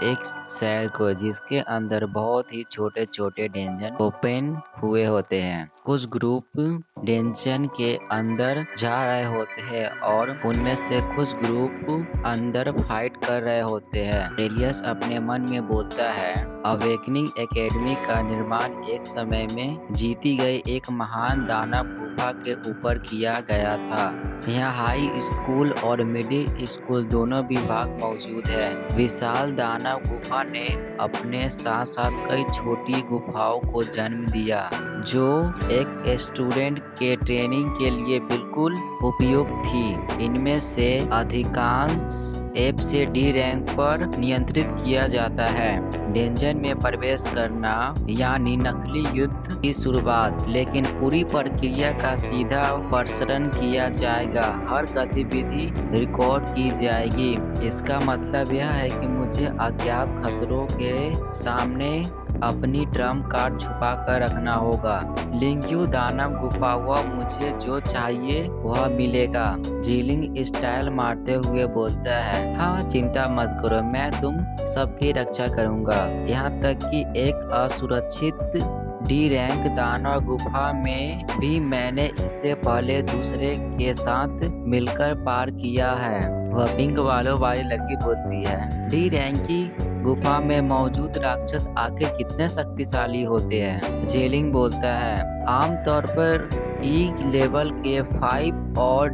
एक शहर को जिसके अंदर बहुत ही छोटे छोटे डेंजन ओपन हुए होते हैं। कुछ ग्रुप डेंजन के अंदर जा रहे होते हैं और उनमें से कुछ ग्रुप अंदर फाइट कर रहे होते हैं। एलियस अपने मन में बोलता है, अवेकनिंग एकेडमी का निर्माण एक समय में जीती गई एक महान दानव गुफा के ऊपर किया गया था। यहाँ हाई स्कूल और मिडिल स्कूल दोनों विभाग मौजूद है। विशाल दानव गुफा ने अपने साथ साथ कई छोटी गुफाओं को जन्म दिया जो एक स्टूडेंट के ट्रेनिंग के लिए बिल्कुल उपयुक्त थी। इनमें से अधिकांश एफ से डी रैंक पर नियंत्रित किया जाता है। डेंजन में प्रवेश करना यानी नकली युद्ध की शुरुआत, लेकिन पूरी प्रक्रिया का सीधा प्रसारण किया जाएगा। हर गतिविधि रिकॉर्ड की जाएगी। इसका मतलब यह है कि मुझे अज्ञात खतरों के सामने अपनी ट्रम्प कार्ड छुपा कर रखना होगा। लिंक्यू दानव गुफा, वह मुझे जो चाहिए वह मिलेगा। जीलिंग स्टाइल मारते हुए बोलता है, हाँ चिंता मत करो, मैं तुम सबकी रक्षा करूंगा। यहाँ तक कि एक असुरक्षित डी रैंक दानव गुफा में भी मैंने इससे पहले दूसरे के साथ मिलकर पार किया है। वह पिंक बालों वाली लड़की बोलती है, डी रैंक की गुफा में मौजूद राक्षस आखिर कितने शक्तिशाली होते हैं? जेलिंग बोलता है, आमतौर पर ई लेवल के 5 और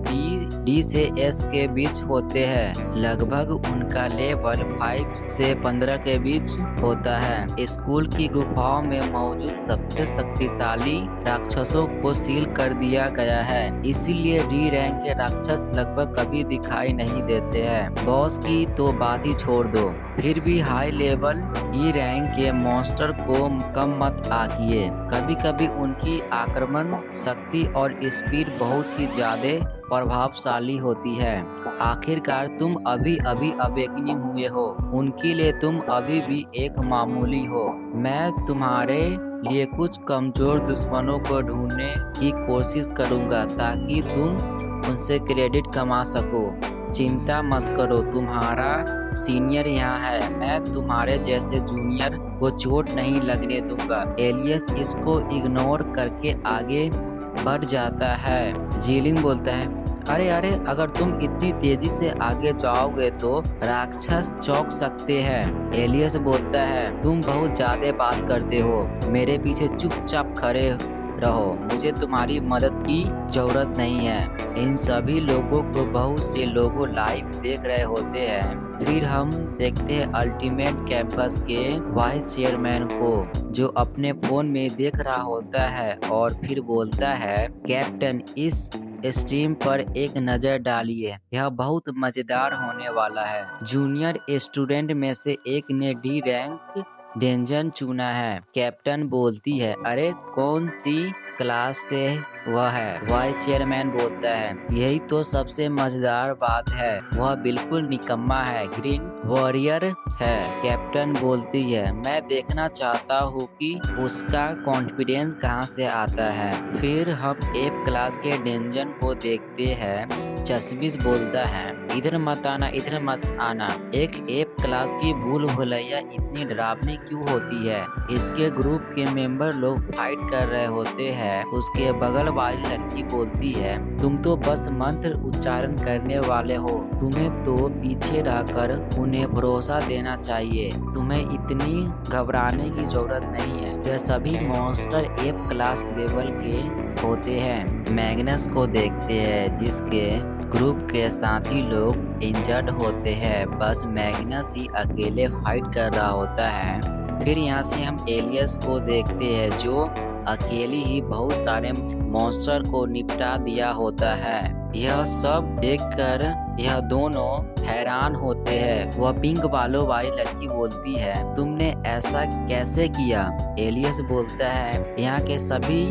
डी से एस के बीच होते हैं। लगभग उनका लेवल 5 से 15 के बीच होता है। स्कूल की गुफाओं में मौजूद सबसे शक्तिशाली राक्षसों को सील कर दिया गया है, इसीलिए डी रैंक के राक्षस लगभग कभी दिखाई नहीं देते हैं। बॉस की तो बात ही छोड़ दो, फिर भी हाई लेवल ई रैंक के मॉन्स्टर को कम मत आंकिए। कभी कभी उनकी आक्रमण शक्ति और स्पीड बहुत ही ज्यादा प्रभावशाली होती है। आखिरकार तुम अभी अभी अवेकनिंग हुए हो, उनके लिए तुम अभी भी एक मामूली हो। मैं तुम्हारे लिए कुछ कमजोर दुश्मनों को ढूंढने की कोशिश करूंगा ताकि तुम उनसे क्रेडिट कमा सको। चिंता मत करो, तुम्हारा सीनियर यहाँ है, मैं तुम्हारे जैसे जूनियर को चोट नहीं लगने दूंगा। एलियस इसको इग्नोर करके आगे बढ़ जाता है। जीलिंग बोलता है, अरे अरे, अगर तुम इतनी तेजी से आगे जाओगे तो राक्षस चौंक सकते हैं। एलियस बोलता है, तुम बहुत ज्यादा बात करते हो, मेरे पीछे चुपचाप खड़े रहो, मुझे तुम्हारी मदद की जरूरत नहीं है। इन सभी लोगों को बहुत से लोग लाइव देख रहे होते हैं। फिर हम देखते हैं अल्टीमेट कैंपस के वाइस चेयरमैन को, जो अपने फोन में देख रहा होता है और फिर बोलता है, कैप्टन इस स्ट्रीम पर एक नजर डालिए, यह बहुत मजेदार होने वाला है। जूनियर स्टूडेंट में से एक ने डी रैंक डेंजन चुना है। कैप्टन बोलती है, अरे कौन सी क्लास से वह है? वाइस चेयरमैन बोलता है, यही तो सबसे मजेदार बात है, वह बिल्कुल निकम्मा है, ग्रीन वॉरियर है। कैप्टन बोलती है, मैं देखना चाहता हूँ कि उसका कॉन्फिडेंस कहाँ से आता है। फिर हम एफ क्लास के डेंजन को देखते हैं। चश्मिश बोलता है, इधर मत आना, इधर मत आना। एक एफ क्लास की भूल भुलैया इतनी डरावनी क्यों होती है? इसके ग्रुप के मेंबर लोग फाइट कर रहे होते हैं। उसके बगल वाली लड़की बोलती है, तुम तो बस मंत्र उच्चारण करने वाले हो, तुम्हें तो पीछे रहकर उन्हें भरोसा देना चाहिए, तुम्हें इतनी घबराने की जरूरत नहीं है, यह सभी मॉन्स्टर एफ क्लास लेवल के होते हैं। मैग्नस को देखते हैं, जिसके ग्रुप के साथी लोग इंजर्ड होते हैं, बस मैग्नस ही अकेले फाइट कर रहा होता है। फिर यहाँ से हम एलियस को देखते हैं, जो अकेली ही बहुत सारे मॉन्स्टर को निपटा दिया होता है। यह सब देखकर यह दोनों हैरान होते हैं। वह पिंक बालों वाली लड़की बोलती है, तुमने ऐसा कैसे किया? एलियस बोलता है, यहाँ के सभी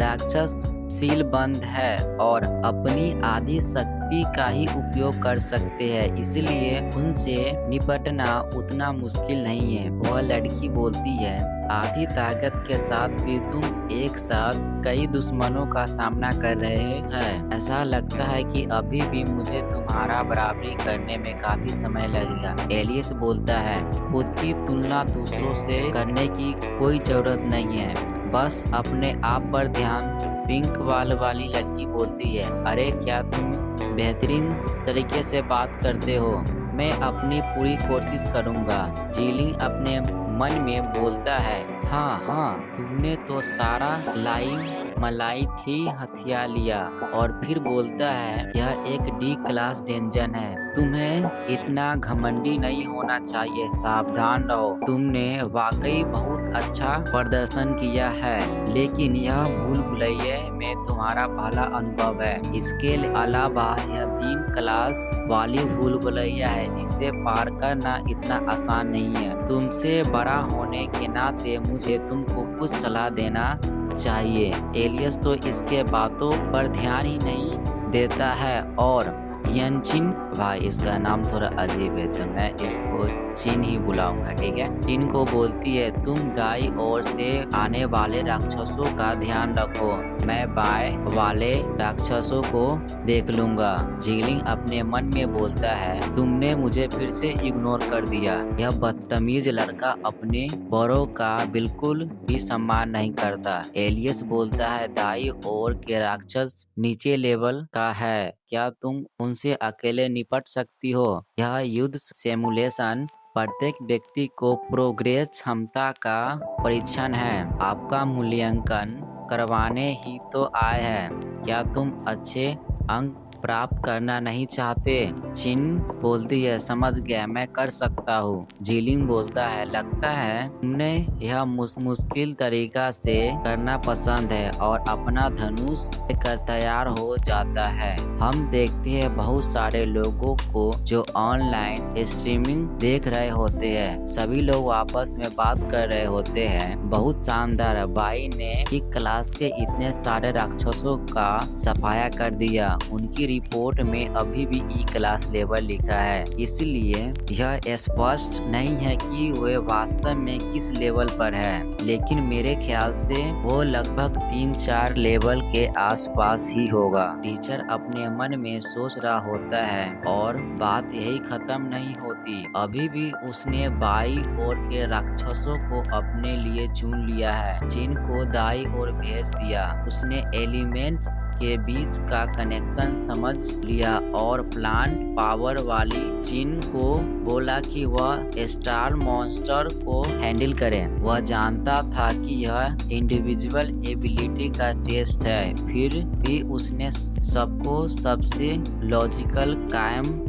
राक्षस सील बंद है और अपनी आधी शक्ति शक्ति का ही उपयोग कर सकते हैं, इसलिए उनसे निपटना उतना मुश्किल नहीं है। वह लड़की बोलती है, आधी ताकत के साथ भी तुम एक साथ कई दुश्मनों का सामना कर रहे हैं। ऐसा लगता है कि अभी भी मुझे तुम्हारा बराबरी करने में काफी समय लगेगा। एलियस बोलता है, खुद की तुलना दूसरों से करने की कोई जरूरत नहीं है, बस अपने आप पर ध्यान। पिंक बाल वाली लड़की बोलती है, अरे क्या तुम बेहतरीन तरीके से बात करते हो, मैं अपनी पूरी कोशिश करूंगा। जीलिंग अपने मन में बोलता है, हाँ हाँ, तुमने तो सारा लाइन मलाई ही हथिया लिया। और फिर बोलता है, यह एक डी क्लास डेंजन है, तुम्हें इतना घमंडी नहीं होना चाहिए, सावधान रहो। तुमने वाकई बहुत अच्छा प्रदर्शन किया है, लेकिन यह भूल भुलैया में तुम्हारा पहला अनुभव है। इसके अलावा यह 3 क्लास वाली भूल भुलैया है, जिसे पार करना इतना आसान नहीं है। तुमसे बड़ा होने के नाते मुझे तुमको कुछ सलाह देना चाहिए। एलियस तो इसके बातों पर ध्यान ही नहीं देता है और यनचिन, भाई इसका नाम थोड़ा अजीब है तो मैं इसको चिन ही बुलाऊंगा, ठीक है। चिन को बोलती है, तुम दाई ओर से आने वाले राक्षसों का ध्यान रखो, मैं बाएं वाले राक्षसों को देख लूंगा। जीलिंग अपने मन में बोलता है, तुमने मुझे फिर से इग्नोर कर दिया। यह बदतमीज लड़का अपने बड़ों का बिल्कुल भी सम्मान नहीं करता। एलियस बोलता है, दाई ओर के राक्षस नीचे लेवल का है, क्या तुम उनसे अकेले निपट सकती हो? यह युद्ध सिमुलेशन प्रत्येक व्यक्ति को प्रोग्रेस क्षमता का परीक्षण है, आपका मूल्यांकन करवाने ही तो आए हैं। क्या तुम अच्छे अंक प्राप्त करना नहीं चाहते? चिन बोलती है, समझ गया, मैं कर सकता हूँ। जीलिंग बोलता है, लगता है तुमने यह मुश्किल तरीका से करना पसंद है और अपना धनुष लेकर तैयार हो जाता है। हम देखते हैं बहुत सारे लोगों को जो ऑनलाइन स्ट्रीमिंग देख रहे होते हैं, सभी लोग आपस में बात कर रहे होते हैं। बहुत शानदार है, बाई ने एक क्लास के इतने सारे राक्षसों का सफाया कर दिया। उनकी रिपोर्ट में अभी भी ई क्लास लेवल लिखा है, इसलिए यह स्पष्ट नहीं है कि वे वास्तव में किस लेवल पर है, लेकिन मेरे ख्याल से वो लगभग 3-4 लेवल के आसपास ही होगा। टीचर अपने मन में सोच रहा होता है और बात यही खत्म नहीं होती। अभी भी उसने बाई ओर के राक्षसों को अपने लिए चुन लिया है। चिन को दाई ओर भेज दिया। उसने एलिमेंट्स के बीच का कनेक्शन समझ लिया और प्लांट पावर वाली चिन को बोला कि वह स्टार मॉन्स्टर को हैंडल करे। वह जानता था कि यह इंडिविजुअल एबिलिटी का टेस्ट है, फिर भी उसने सबको सबसे लॉजिकल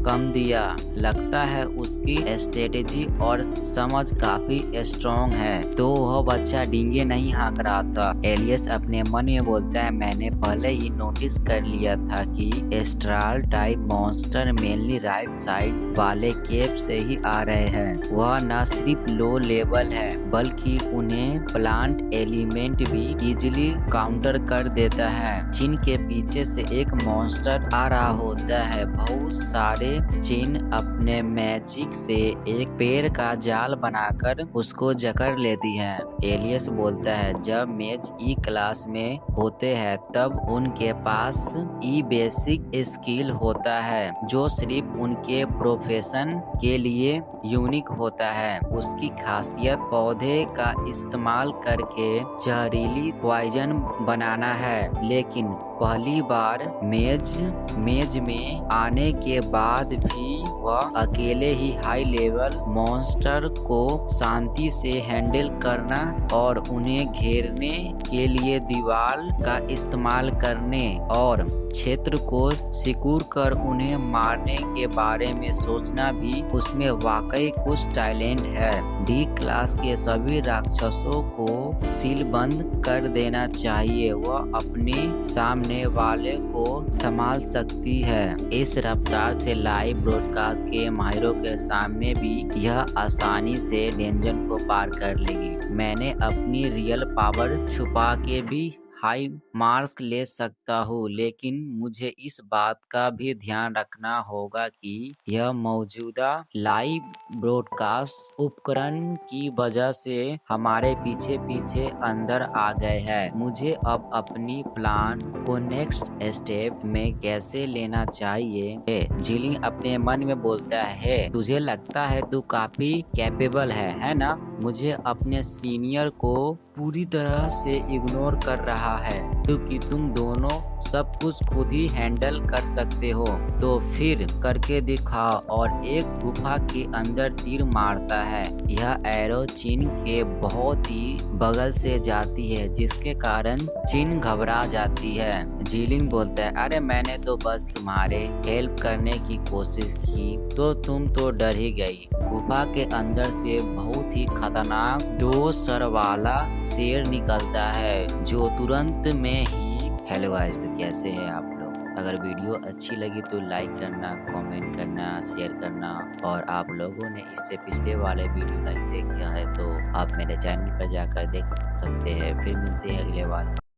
कम दिया। लगता है उसकी स्ट्रेटेजी और समझ काफी स्ट्रॉन्ग है, तो वह बच्चा डींगे नहीं हाँक रहा था। एलियस अपने मन में बोलता है, मैंने पहले ही नोटिस कर लिया था कि astral type monster mainly right side वाले केप से ही आ रहे हैं। वह न सिर्फ लो लेवल है बल्कि उन्हें प्लांट एलिमेंट भी इजीली काउंटर कर देता है। चिन के पीछे से एक मॉन्स्टर आ रहा होता है। बहुत सारे चिन अपने मैजिक से एक पेड़ का जाल बनाकर उसको जकड़ लेती है। एलियस बोलता है, जब मेज ई क्लास में होते हैं तब उनके पास ई बेसिक स्किल होता है जो सिर्फ उनके प्रोफेशन के लिए यूनिक होता है। उसकी खासियत पौधे का इस्तेमाल करके जहरीली पॉइजन बनाना है, लेकिन पहली बार मेज में आने के बाद भी वह अकेले ही हाई लेवल मॉन्स्टर को शांति से हैंडल करना और उन्हें घेरने के लिए दीवार का इस्तेमाल करने और क्षेत्र को सिक्योर कर उन्हें मारने के बारे में सोचना भी उसमें वाकई कुछ टैलेंट है। डी क्लास के सभी राक्षसों को सीलबंद कर देना चाहिए, वह अपने सामने वाले को संभाल सकती है। इस रफ्तार से लाइव ब्रॉडकास्ट के माहिरों के सामने भी यह आसानी से डेंजन को पार कर लेगी। मैंने अपनी रियल पावर छुपा के भी हाई मार्क्स ले सकता हूँ, लेकिन मुझे इस बात का भी ध्यान रखना होगा कि यह मौजूदा लाइव ब्रॉडकास्ट उपकरण की वजह से हमारे पीछे पीछे अंदर आ गए हैं। मुझे अब अपनी प्लान को नेक्स्ट स्टेप में कैसे लेना चाहिए। जिलिंग अपने मन में बोलता है, तुझे लगता है तू काफी कैपेबल है ना? मुझे अपने सीनियर को पूरी तरह से इग्नोर कर रहा है क्योंकि तुम दोनों सब कुछ खुद ही हैंडल कर सकते हो, तो फिर करके दिखाओ। और एक गुफा के अंदर तीर मारता है। यह एरो चिन के बहुत ही बगल से जाती है, जिसके कारण चिन घबरा जाती है। जीलिंग बोलता है, अरे मैंने तो बस तुम्हारे हेल्प करने की कोशिश की, तो तुम तो डर ही गई। गुफा के अंदर से बहुत ही खतरनाक 2 सर वाला शेर निकलता है, जो तुरंत में ही हेलो गाइस, तो कैसे हैं आप लोग? अगर वीडियो अच्छी लगी तो लाइक करना, कमेंट करना, शेयर करना। और आप लोगों ने इससे पिछले वाले वीडियो नहीं देखा है तो आप मेरे चैनल पर जाकर देख सकते हैं। फिर मिलते हैं अगले बार।